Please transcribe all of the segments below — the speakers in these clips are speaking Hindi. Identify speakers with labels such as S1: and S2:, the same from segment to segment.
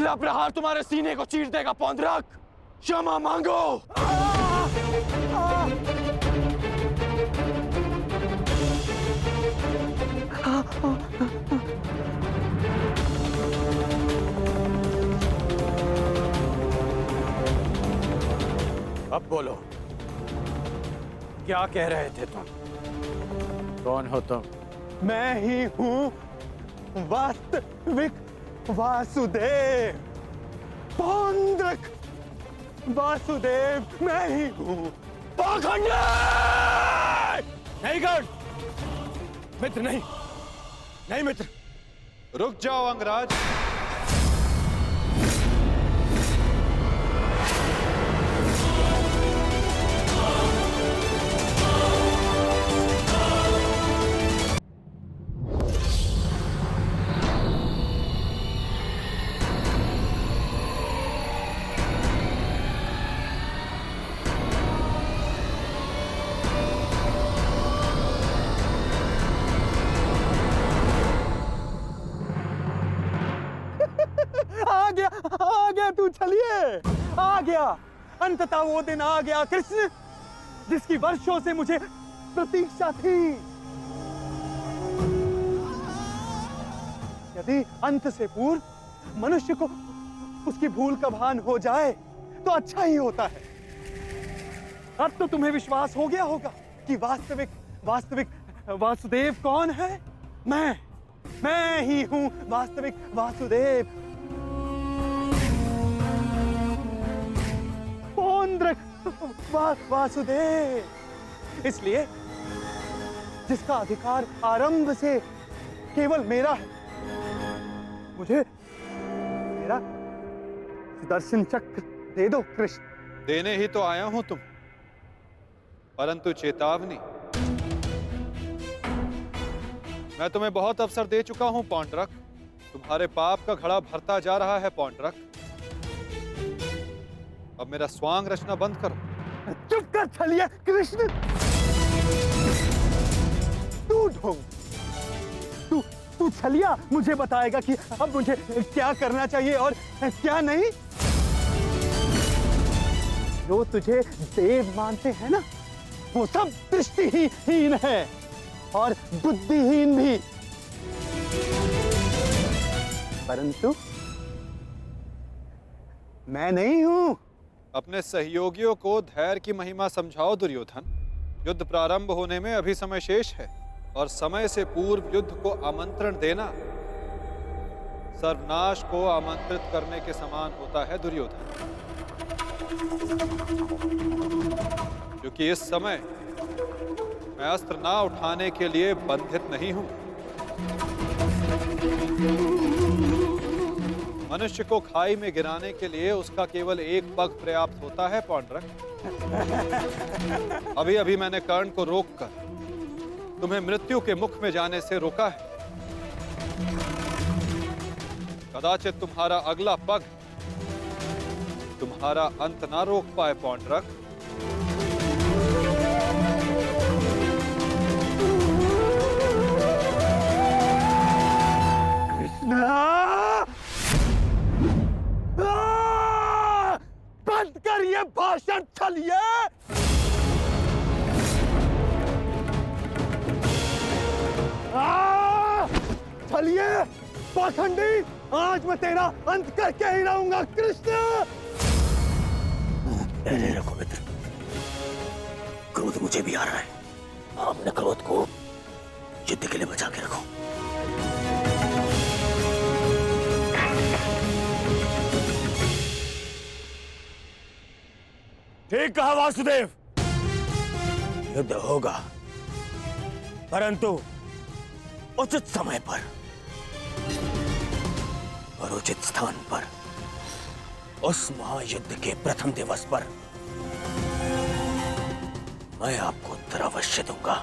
S1: अगला प्रहार तुम्हारे सीने को चीर देगा पौंड्रक। क्षमा मांगो। अब बोलो, क्या कह रहे थे तुम? कौन हो तुम?
S2: मैं ही हूं वास्तविक वासुदेव। पौंड्रक वासुदेव मैं ही हूं।
S1: पाखंडी! नहीं गण, मित्र नहीं, नहीं मित्र।
S3: रुक जाओ अंगराज।
S2: आ गया तू, चलिए आ गया। अंततः वो दिन आ गया कृष्ण, जिसकी वर्षों से मुझे प्रतीक्षा थी। यदि अंत से पूर्व मनुष्य को उसकी भूल का भान हो जाए तो अच्छा ही होता है। अब तो तुम्हें विश्वास हो गया होगा कि वास्तविक वासुदेव कौन है। मैं ही हूं वास्तविक वासुदेव। पौंड्रक वासुदेव, इसलिए जिसका अधिकार आरंभ से केवल मेरा है। मुझे मेरा सुदर्शन चक्र दे दो कृष्ण।
S3: देने ही तो आया हूं तुम, परंतु चेतावनी, मैं तुम्हें बहुत अवसर दे चुका हूं पौंड्रक। तुम्हारे पाप का घड़ा भरता जा रहा है पौंड्रक। अब मेरा स्वांग रचना बंद करो।
S2: चुप कर छलिया कृष्ण। तू ढोंग, तू छलिया मुझे बताएगा कि अब मुझे क्या करना चाहिए और क्या नहीं। जो तुझे देव मानते हैं ना, वो सब दृष्टिहीन है और बुद्धिहीन भी। परंतु मैं नहीं हूं।
S3: अपने सहयोगियों को धैर्य की महिमा समझाओ दुर्योधन। युद्ध प्रारंभ होने में अभी समय शेष है और समय से पूर्व युद्ध को आमंत्रण देना सर्वनाश को आमंत्रित करने के समान होता है दुर्योधन। क्योंकि इस समय मैं अस्त्र ना उठाने के लिए बंधित नहीं हूं। मनुष्य को खाई में गिराने के लिए उसका केवल एक पग पर्याप्त होता है पौंड्रक। अभी अभी मैंने कर्ण को रोककर तुम्हें मृत्यु के मुख में जाने से रोका है। कदाचित तुम्हारा अगला पग तुम्हारा अंत ना रोक पाए पौंड्रक।
S2: बंद कर ये भाषण छलिए। छलिए पाखंडी, आज मैं तेरा अंत करके ही रहूंगा कृष्ण।
S4: अरे रखो मित्र, क्रोध मुझे भी आ रहा है। अपने क्रोध को युद्ध के लिए बचा के रखो।
S1: ठीक कहा वासुदेव,
S4: युद्ध होगा, परंतु उचित समय पर और उचित स्थान पर। उस महायुद्ध के प्रथम दिवस पर मैं आपको उत्तर अवश्य दूंगा।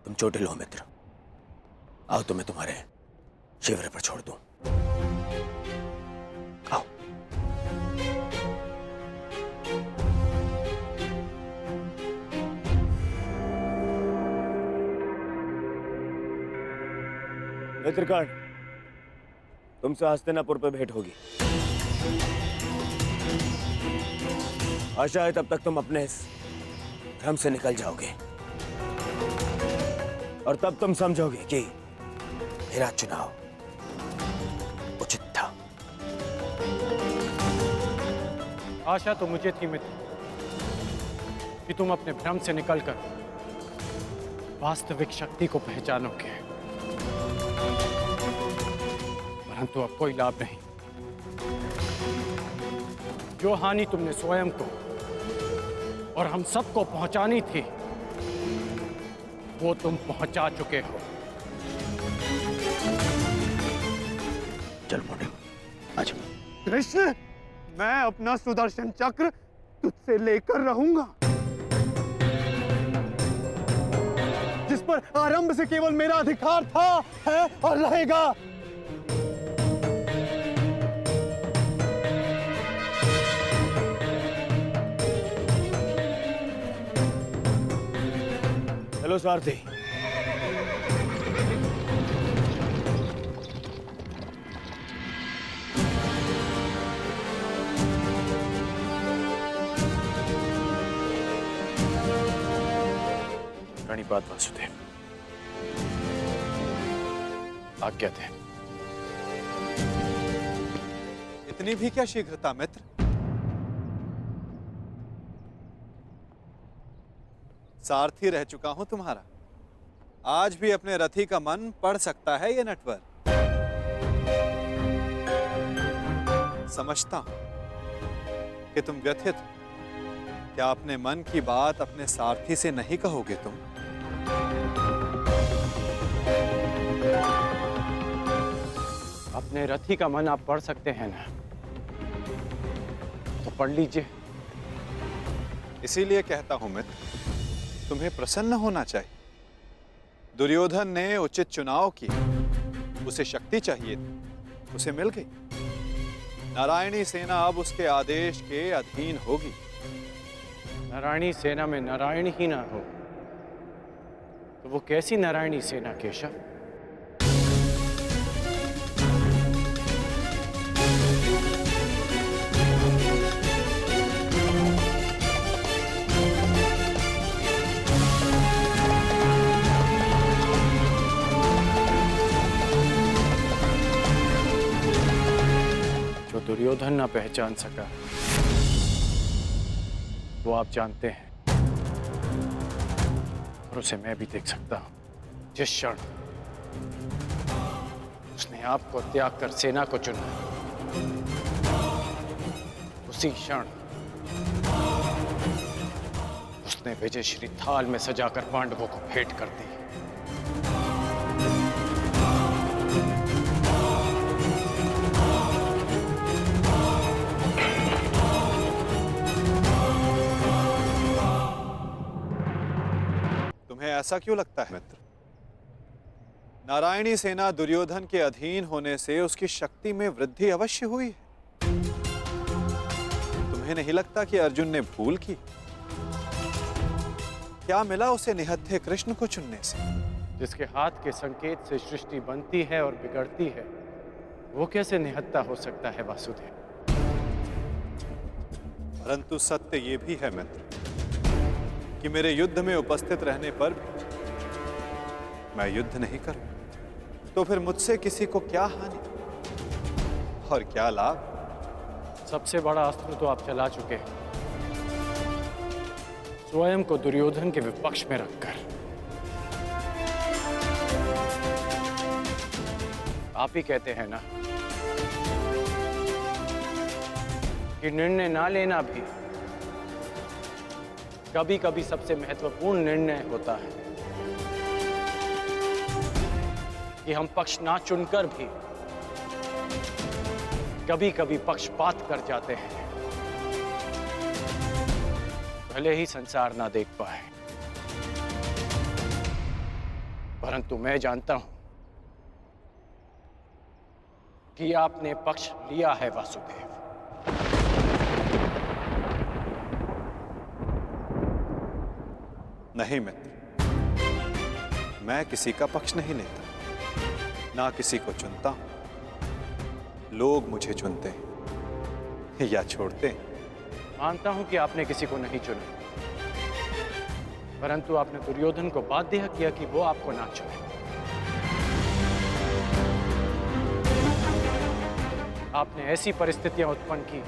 S4: तुम चोटिल हो मित्र, आओ तुम्हें तुम्हारे शिविर पर छोड़ दूं। आओ। मित्रकर्ण, तुमसे हस्तिनापुर पे भेंट होगी। आशा है तब तक तुम अपने इस भ्रम से निकल जाओगे और तब तुम समझोगे कि मेरा चुनाव उचित था।
S1: आशा तो मुझे थी मित्र कि तुम अपने भ्रम से निकलकर वास्तविक शक्ति को पहचानोगे, परंतु अब कोई लाभ नहीं। जो हानि तुमने स्वयं को और हम सबको पहुंचानी थी, वो तुम पहुंचा चुके हो।
S4: चल मोटे, आज
S2: कृष्ण, मैं अपना सुदर्शन चक्र तुझसे लेकर रहूंगा, जिस पर आरंभ से केवल मेरा अधिकार था, है और रहेगा।
S4: चलो सारथी।
S1: प्रणिपात वासुदेव, आज्ञा थे।
S3: इतनी भी क्या शीघ्रता मित्र? सारथी रह चुका हूं तुम्हारा। आज भी अपने रथी का मन पढ़ सकता है ये नटवर। समझता हूं कि तुम व्यथित हो। क्या अपने मन की बात अपने सारथी से नहीं कहोगे तुम?
S1: अपने रथी का मन आप पढ़ सकते हैं ना, तो पढ़ लीजिए।
S3: इसीलिए कहता हूं मित्र, तुम्हें प्रसन्न होना चाहिए। दुर्योधन ने उचित चुनाव किया, उसे शक्ति चाहिए थी, उसे मिल गई। नारायणी सेना अब उसके आदेश के अधीन होगी।
S1: नारायणी सेना में नारायण ही ना हो तो वो कैसी नारायणी सेना केशव? जो दुर्योधन ना पहचान सका वो आप जानते हैं, और उसे मैं भी देख सकता हूं। जिस क्षण उसने आपको त्याग कर सेना को चुना, उसी क्षण उसने विजय श्री थाल में सजाकर पांडवों को भेंट कर दी।
S3: ऐसा क्यों लगता है मित्र? नारायणी सेना दुर्योधन के अधीन होने से उसकी शक्ति में वृद्धि अवश्य हुई है। तुम्हें नहीं लगता कि अर्जुन ने भूल की? क्या मिला उसे निहत्थे कृष्ण को चुनने से?
S1: जिसके हाथ के संकेत से सृष्टि बनती है और बिगड़ती है, वो कैसे निहत्था हो सकता है वासुदेव?
S3: परंतु सत्य ये भी है मित्र कि मेरे युद्ध में उपस्थित रहने पर मैं युद्ध नहीं करूं, तो फिर मुझसे किसी को क्या हानि और क्या लाभ?
S1: सबसे बड़ा अस्त्र तो आप चला चुके हैं, स्वयं को दुर्योधन के विपक्ष में रखकर। आप ही कहते हैं ना कि निर्णय ना लेना भी कभी कभी सबसे महत्वपूर्ण निर्णय होता है, कि हम पक्ष ना चुनकर भी कभी कभी पक्षपात कर जाते हैं, भले ही संसार ना देख पाए। परंतु मैं जानता हूं कि आपने पक्ष लिया है वासुदेव।
S3: नहीं मित्र, मैं किसी का पक्ष नहीं लेता। ना किसी को चुनता हूं, लोग मुझे चुनते हैं या छोड़ते हैं।
S1: मानता हूं कि आपने किसी को नहीं चुना, परंतु आपने दुर्योधन को बाध्य किया कि वो आपको ना चुने। आपने ऐसी परिस्थितियां उत्पन्न की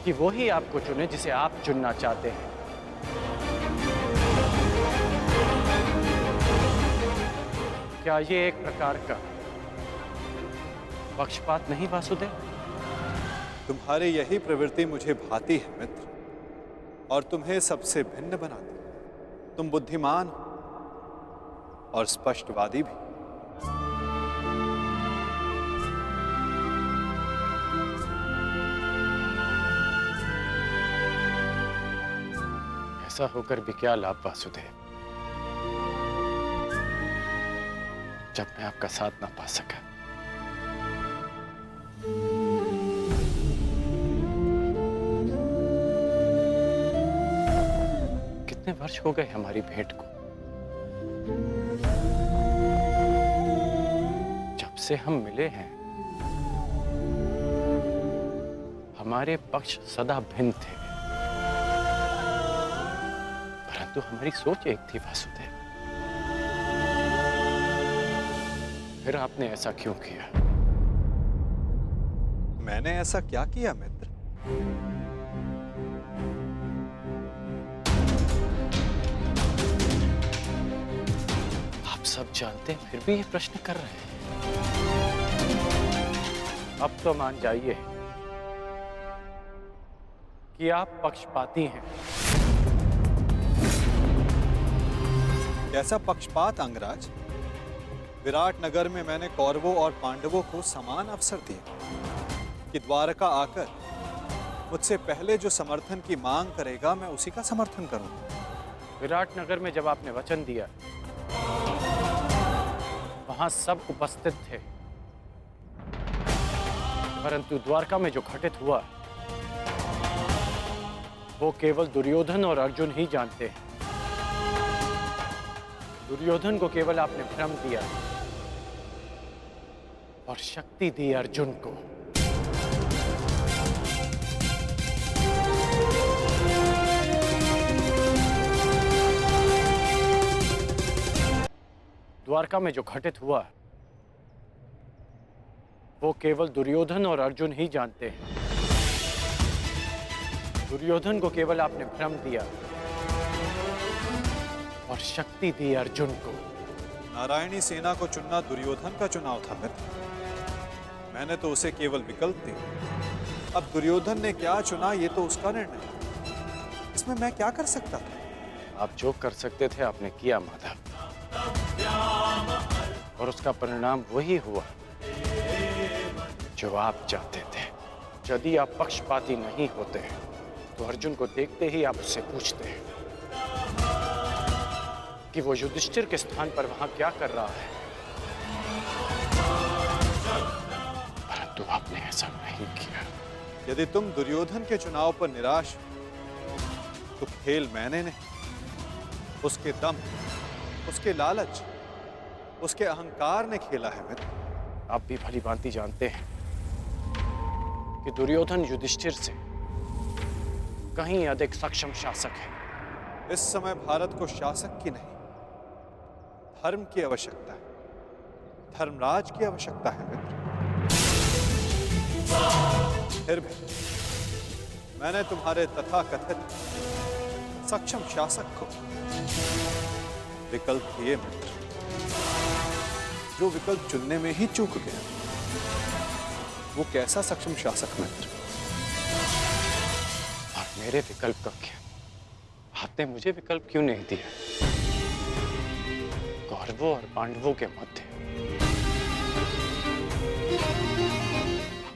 S1: कि वो ही आपको चुने जिसे आप चुनना चाहते हैं। क्या ये एक प्रकार का पक्षपात नहीं वासुदेव?
S3: तुम्हारी यही प्रवृत्ति मुझे भाती है मित्र, और तुम्हें सबसे भिन्न बनाती। तुम बुद्धिमान हो और स्पष्टवादी भी।
S1: ऐसा होकर भी क्या लाभ वासुदेव, जब मैं आपका साथ ना पा सका। कितने वर्ष हो गए हमारी भेंट को, जब से हम मिले हैं हमारे पक्ष सदा भिन्न थे, परंतु हमारी सोच एक थी वासुदेव। फिर आपने ऐसा क्यों किया?
S3: मैंने ऐसा क्या किया मित्र?
S1: आप सब जानते हैं, फिर भी ये प्रश्न कर रहे हैं। अब तो मान जाइए कि आप पक्षपाती हैं।
S3: कैसा पक्षपात अंगराज? विराट नगर में मैंने कौरवों और पांडवों को समान अवसर दिए कि द्वारका आकर मुझसे पहले जो समर्थन की मांग करेगा मैं उसी का समर्थन करूंगा।
S1: विराट नगर में जब आपने वचन दिया, वहां सब उपस्थित थे, परंतु द्वारका में जो घटित हुआ वो केवल दुर्योधन और अर्जुन ही जानते हैं। दुर्योधन को केवल आपने भ्रम दिया और शक्ति दी अर्जुन को। द्वारका में जो घटित हुआ वो केवल दुर्योधन और अर्जुन ही जानते हैं। दुर्योधन को केवल आपने भ्रम दिया और शक्ति दी अर्जुन को।
S3: नारायणी सेना को चुनना दुर्योधन का चुनाव था मित्र। मैंने तो उसे केवल विकल्प दिए। अब दुर्योधन ने क्या चुना ये तो उसका निर्णय। इसमें मैं क्या कर सकता था?
S1: आप जो कर सकते थे आपने किया माधव, और उसका परिणाम वही हुआ जो आप चाहते थे। यदि आप पक्षपाती नहीं होते तो अर्जुन को देखते ही आप उससे पूछते कि वो युधिष्ठिर के स्थान पर वहां क्या कर रहा है, परंतु आपने ऐसा नहीं किया।
S3: यदि तुम दुर्योधन के चुनाव पर निराश हो, तो खेल मैंने नहीं, उसके दम, उसके लालच, उसके अहंकार ने खेला है मित्र।
S1: आप भी भली भांति जानते हैं कि दुर्योधन युधिष्ठिर से कहीं अधिक सक्षम शासक है।
S3: इस समय भारत को शासक की नहीं, धर्म की आवश्यकता है, धर्मराज की आवश्यकता है मित्र। फिर भी मैंने तुम्हारे तथाकथित सक्षम शासक को विकल्प दिए मित्र, जो विकल्प चुनने में ही चूक गया। वो कैसा सक्षम शासक मित्र?
S1: और मेरे विकल्प का क्या? आपने मुझे विकल्प क्यों नहीं दिया? कौरवों और पांडवों के मध्य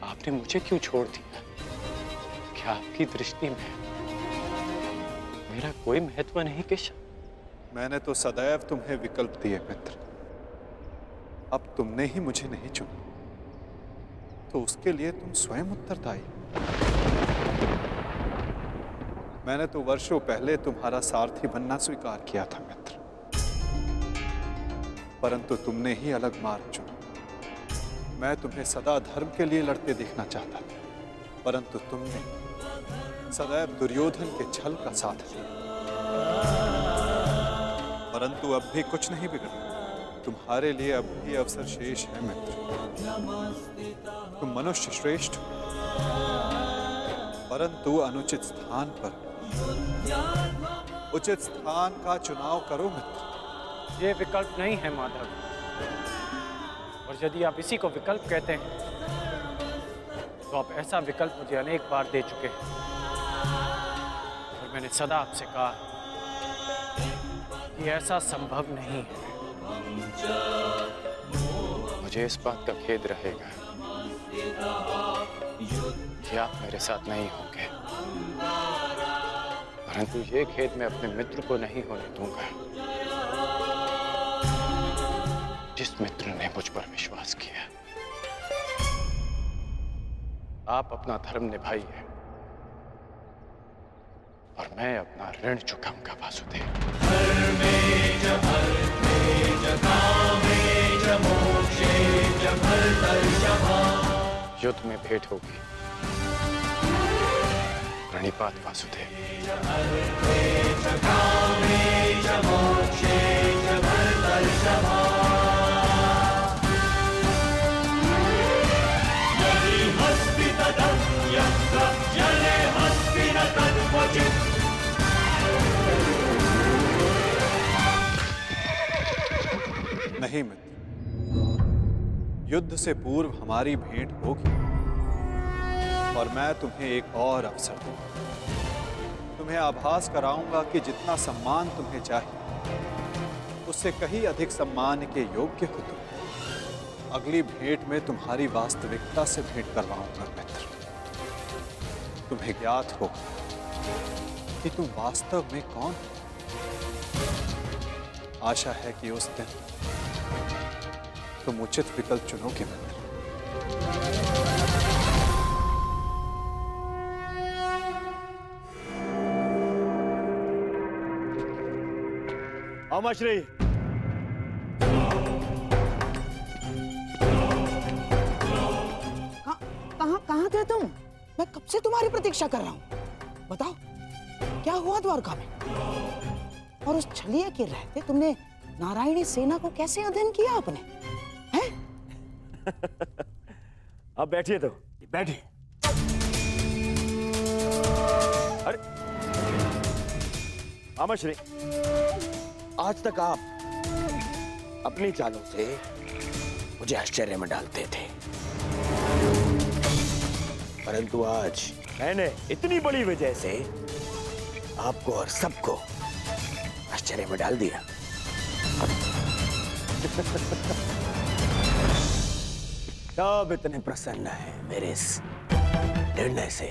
S1: आपने मुझे क्यों छोड़ दिया? क्या आपकी दृष्टि में मेरा कोई महत्व नहीं केशव?
S3: मैंने तो सदैव तुम्हें विकल्प दिए मित्र। अब तुमने ही मुझे नहीं चुना, तो उसके लिए तुम स्वयं उत्तरदायी। मैंने तो वर्षों पहले तुम्हारा सारथी बनना स्वीकार किया था मित्र। परंतु तुमने ही अलग मार्ग चुना। मैं तुम्हें सदा धर्म के लिए लड़ते देखना चाहता था, परंतु तुमने सदैव दुर्योधन के छल का साथ दिया। परंतु अब भी कुछ नहीं बिगड़ा। तुम्हारे लिए अब भी अवसर शेष है मित्र। तुम मनुष्य श्रेष्ठ हो, परंतु अनुचित स्थान पर। उचित स्थान का चुनाव करो मित्र।
S1: ये विकल्प नहीं है माधव, और यदि आप इसी को विकल्प कहते हैं तो आप ऐसा विकल्प मुझे अनेक बार दे चुके हैं, और मैंने सदा आपसे कहा कि ऐसा संभव नहीं है। मुझे इस बात का खेद रहेगा कि आप मेरे साथ नहीं होंगे, परंतु ये खेद मैं अपने मित्र को नहीं होने दूंगा, जिस मित्र ने मुझ पर विश्वास किया। आप अपना धर्म निभाइए और मैं अपना ऋण चुकाऊंगा वासुदेव। युद्ध में भेंट होगी। प्रणिपात वासुदेव।
S3: नहीं मित्र, युद्ध से पूर्व हमारी भेंट होगी, और मैं तुम्हें एक और अवसर दूंगा। तुम्हें आभास कराऊंगा कि जितना सम्मान तुम्हें चाहिए उससे कहीं अधिक सम्मान के योग्य हो तुम। अगली भेंट में तुम्हारी वास्तविकता से भेंट करवाऊंगा मित्र। तुम्हें ज्ञात होगा कि तुम वास्तव में कौन हो। आशा है कि उस दिन तुम उचित विकल्प चुनोगे मित्र।
S5: अमश्री,
S6: कहाँ थे तुम? मैं कब से तुम्हारी प्रतीक्षा कर रहा हूँ। बताओ क्या हुआ द्वारका में? और उस छलिया के रहते तुमने नारायणी सेना को कैसे अध्ययन किया आपने? हैं?
S5: अब बैठिए तो बैठिए। अरे अमश्री, आज तक आप अपनी चालों से मुझे आश्चर्य में डालते थे, परंतु आज मैंने इतनी बड़ी वजह से आपको और सबको आश्चर्य में डाल दिया। सब इतने प्रसन्न है मेरे इस निर्णय से,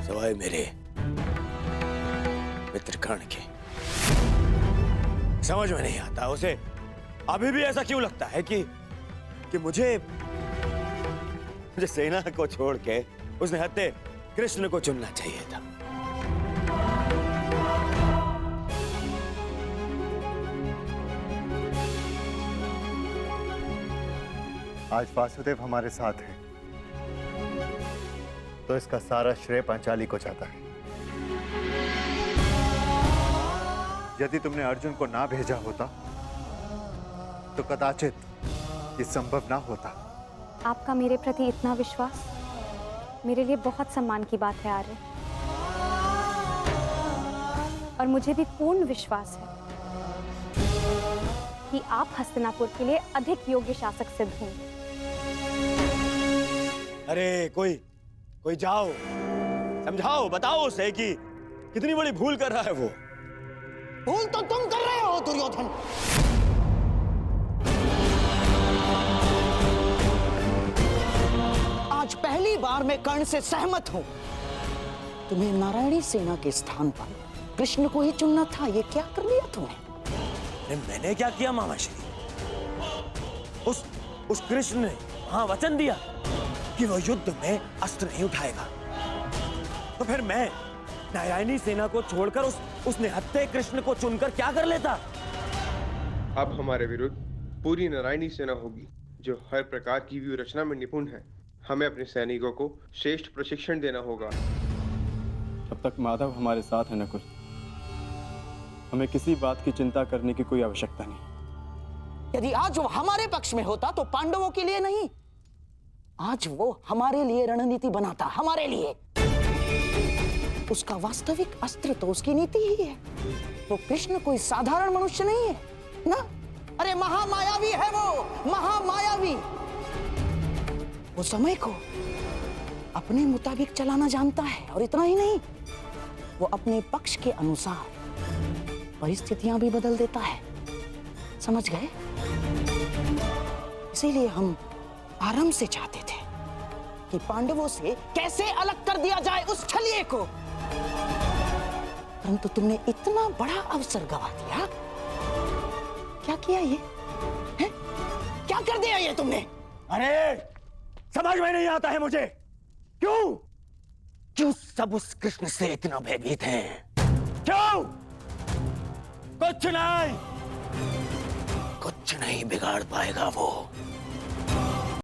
S5: सिवाय मेरे मित्र कर्ण के। समझ में नहीं आता उसे अभी भी ऐसा क्यों लगता है कि मुझे सेना को छोड़ के उसने हत्या कृष्ण को चुनना चाहिए था।
S7: आज वासुदेव हमारे साथ है, तो इसका सारा श्रेय पांचाली को जाता है। यदि तुमने अर्जुन को ना भेजा होता तो कदाचित ये संभव ना होता।
S8: आपका मेरे प्रति इतना विश्वास मेरे लिए बहुत सम्मान की बात है आर्य, और मुझे भी पूर्ण विश्वास है कि आप हस्तिनापुर के लिए अधिक योग्य शासक सिद्ध होंगे।
S5: अरे कोई जाओ, समझाओ, बताओ उसे कि कितनी बड़ी भूल कर रहा है वो।
S6: भूल तो तुम कर रहे हो दुर्योधन। आज पहली बार मैं कर्ण से सहमत हूं। तुम्हें नारायणी सेना के स्थान पर कृष्ण को ही चुनना था। ये क्या कर लिया तुमने?
S5: मैंने क्या किया मामाश्री? उस कृष्ण ने वहां वचन दिया कि वो युद्ध में अस्त्र नहीं उठाएगा, तो फिर मैं नारायणी सेना को छोड़कर उस निहत्थे कृष्ण को चुनकर क्या कर लेता?
S9: अब हमारे विरुद्ध पूरी नारायणी सेना होगी, जो हर प्रकार की व्यूह रचना में निपुण है। हमें अपने सैनिकों को श्रेष्ठ प्रशिक्षण देना होगा।
S10: जब तक माधव हमारे साथ है नकुल, हमें किसी बात की चिंता करने की कोई आवश्यकता नहीं।
S6: यदि आज वो हमारे पक्ष में होता तो पांडवों के लिए नहीं, आज वो हमारे लिए रणनीति बनाता, हमारे लिए। उसका वास्तविक अस्त्र तो उसकी नीति ही है। वो कृष्ण कोई साधारण मनुष्य नहीं है ना। अरे महामायावी है वो, महामायावी। वो समय को अपने मुताबिक चलाना जानता है, और इतना ही नहीं, वो अपने पक्ष के अनुसार परिस्थितियां भी बदल देता है। समझ गए? इसीलिए हम आरंभ से चाहते थे कि पांडवों से कैसे अलग कर दिया जाए उस छलिए को, परंतु तुमने इतना बड़ा अवसर गवा दिया। क्या किया ये है? क्या कर दिया ये तुमने?
S5: अरे समझ में नहीं आता है मुझे, क्यों सब उस कृष्ण से इतना भयभीत हैं? क्यों? कुछ नहीं बिगाड़ पाएगा वो।